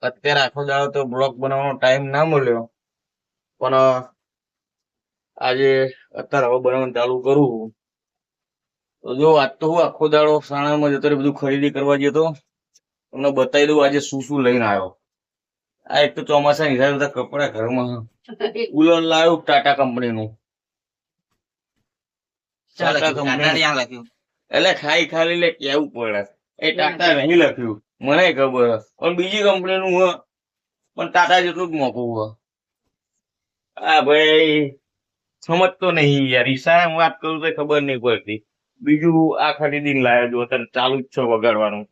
અત્યારે આખો દાડો તો બ્લોગ બનાવવાનો ટાઈમ ના મળ્યો, પણ આજે અત્યારે હવે બનાવવાનું ચાલુ કરું. તો જો આજ તો હું આખો દાડો સાણામાં જતો બધું ખરીદી કરવા ગયો તો. તમને બતાવી દઉં આજે શું શું લઈને આવ્યો. આ એક તો ચોમાસા હિસાબે બધા કપડા ઘરમાં કુલર લાવ્યું ટાટા કંપનીનું. ટાટા કંપની એટલે ખાલી લે કેવું પડે. એ ટાટા નહીં લખ્યું, મને ખબર પણ બીજી કંપનીનું હ, પણ ટાટા જેટલું જ મોંઘું હ. હા ભાઈ સમજતો નહીં યાર, ઈશાને વાત કરું તો ખબર નહીં પડતી. બીજું આ ખરીદીને લાવ્યો જો અત્યારે ચાલુ જ છે વગાડવાનું.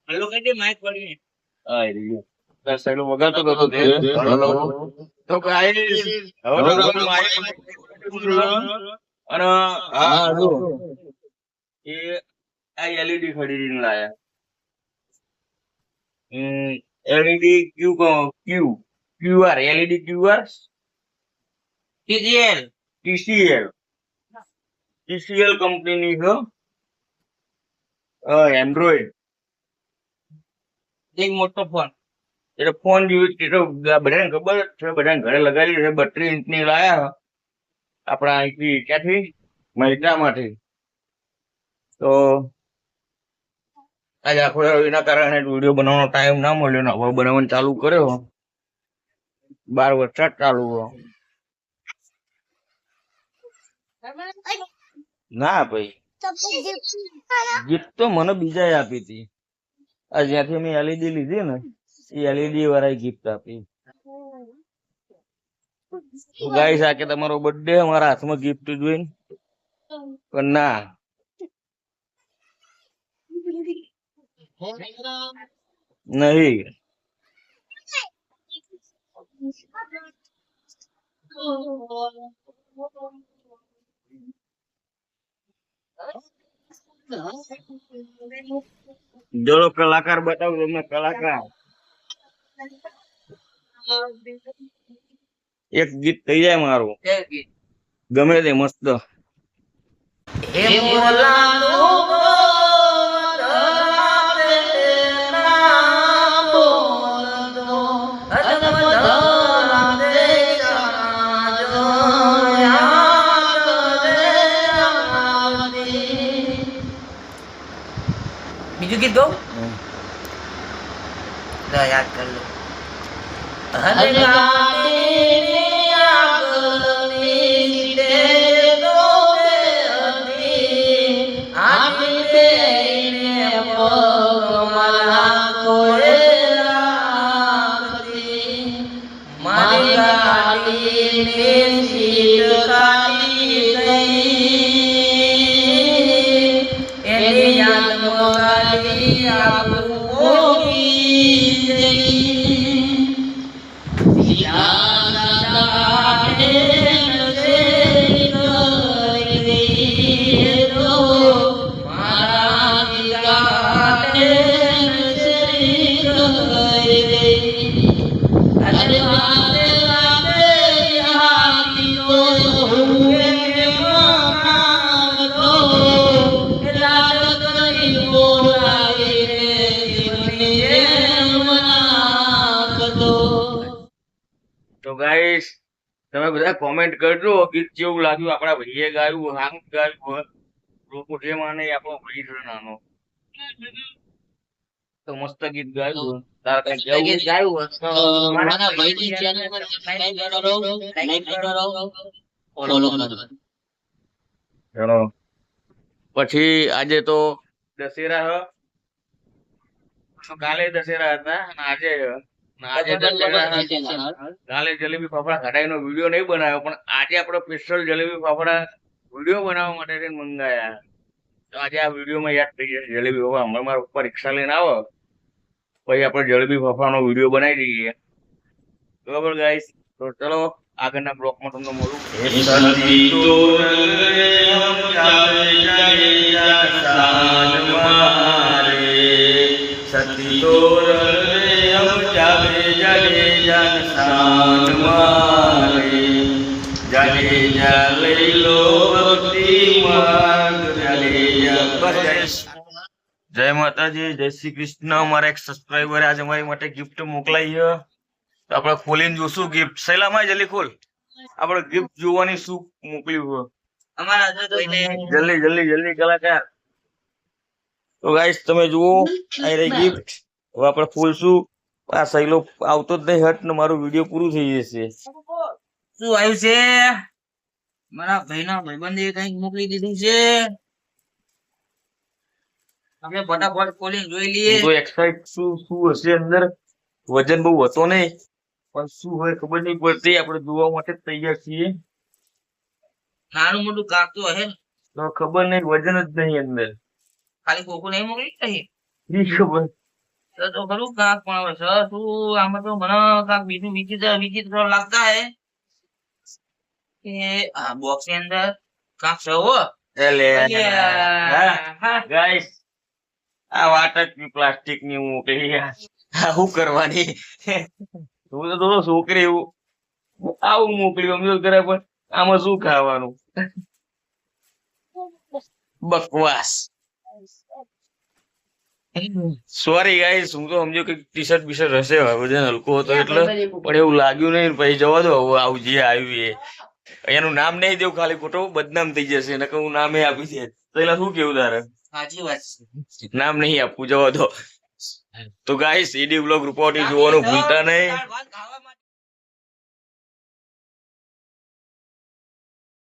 હેલો કઈ માઇક પડી હા રહ્યું સાઈડ વગાડતો હતો તે. હેલો તો ગાઈસ હવે તો માઇક અને હા એ આ એલઈડી ખરીદીને લાયા. LED QR LED QR TCL TCL કંપનીની છે. એન્ડ્રોઈડ એક મોટો ફોન, એટલે ફોન જેવી બધાને ખબર જ છે, બધાને ઘરે લગાવી છે. 32 ઇંચની લાયા આપણા અહીંથી ક્યાંથી મહેસાણામાંથી. તો આજે આખો એના કારણે વિડીયો બનાવવાનો ટાઈમ ના મળ્યો ને હવે બનાવવાનું ચાલુ કર્યો. બાર વરસાદ ચાલુ ના ભાઈ, ગિફ્ટ તો મને બીજાએ આપી હતી. આ જ્યાંથી અમે એલઈડી લીધી ને એ એલઈડી વાળા ગિફ્ટ આપી. ગાઈસ આ કે તમારો બર્થડે અમારા હાથમાં ગિફ્ટ જોઈને, પણ ના નહીં. જોડો કલાકાર બતાવું તમને, કલાકાર એક ગીત થઈ જાય મારું ગમે તે મસ્ત. બીજું ગીત ગાઉં? યાદ કર લો. તો ગાઈસ તમે બધા કોમેન્ટ કરજો ગીત જેવું લાગ્યું, આપણા ભાઈએ ગાયું, સારું ગાયું. લોકો જે માને આપણો ભાઈ છે નાનો, તો મસ્ત ગીત ગાયું. તારે કઈ ગાયું મારા ભાઈની ચેનલ પર સબસ્ક્રાઇબ કરો, લાઈક કરો, ફોલો કરો. ચલો પછી આજે તો દશેરા કાલે દશેરા હતા અને આજે કાલે જલેબી ફાફડા ઘટાઈનો વિડીયો નહીં બનાવ્યો, પણ આજે આપણો સ્પેશિયલ જલેબી ફાફડા વિડીયો બનાવવા માટે મંગાયા. તો આજે આ વિડીયોમાં યાદ થઈ જશે જલેબી ફાફડા. હમણાં મારા ઉપર રિક્ષા લઈને આવો પછી આપણે જલેબી ફાફડાનો વિડીયો બનાવી દઈએ. બરાબર ગાઈસ, તો ચલો આગળના બ્લોકમાં તમને મળું. સતી તોર હમ જાવે જડેજા શાન મારે, જડેજા લઈ લો ભક્તિ માર્ગ, જડેજા બસ. જય માતાજી, જય શ્રી કૃષ્ણ. અમારા એક સબસ્ક્રાઈબરે આજે અમારી માટે ગિફ્ટ મોકલાઈ છે. તો આપણે ખોલીને જોશું ગિફ્ટ. સૈલામાં જલ્દી ખોલ. આપણે ગિફ્ટ જોવાની શું મોકલ્યું છે. જલ્દી જલ્દી જલ્દી કલાકાર. તો ગાઈસ તમે જુઓ, આ રહી ગિફ્ટ. હવે આપણે ખોલશું. આ સૈલો આવતો જ નહીં હટ ને મારું વિડીયો પૂરું થઈ જશે. શું આવ્યું છે? મારા ભાઈના ભાઈબંધે કંઈક મોકલી દીધું છે. આપણે ફટાફટ ખોલીને જોઈ લઈએ. હું તો એક્સાઇટ શું શું હશે અંદર. વજન બહુ હતો નહીં, પણ શું હોય ખબર નહીં પડતી. આપણે જોવા માટે જ તૈયાર છીએ. નાનું મોટું કાક તો હે ને. તો ખબર નહીં, વજન જ નહીં અંદર. ખાલી ખોખું નહીં મોકલી કઈ ઈ ખબર. તો ખરું કાક પણ હવે સર શું આમાં તો મને કાક બીજું વિચિત્ર વિચિત્ર લાગતા હે કે આ બોક્સ ની અંદર કાક છે હો. એટલે હા. ગાઈસ આ વાટક પ્લાસ્ટિક ની મોકલી. આ શું કરવાની? હું તો થોડો છોકરી એવું આવું મોકલ્યું સમજો કરે, પણ આમાં શું ખાવાનું? બકવાસ. સોરી ગાઈસ, હું તો સમજો કે ટી શર્ટ બીશર્ટ હશે, વજન હલકો હતો એટલે, પણ એવું લાગ્યું નહીં. પછી જવા દો, હવે આવું જે આવ્યું એ. એનું નામ નહીં દેવું, ખાલી ખોટો બદનામ થઈ જશે. નકર હું નામે આપી દે. તો એલા શું કેવું તારે? સાચી વાત છે. નામ નહીં આપવું, જવા દો. તો ગાઈસ ઈડી બ્લોગ રૂપાવટી જોવાનું ભૂલતા નહીં. ખાવામાં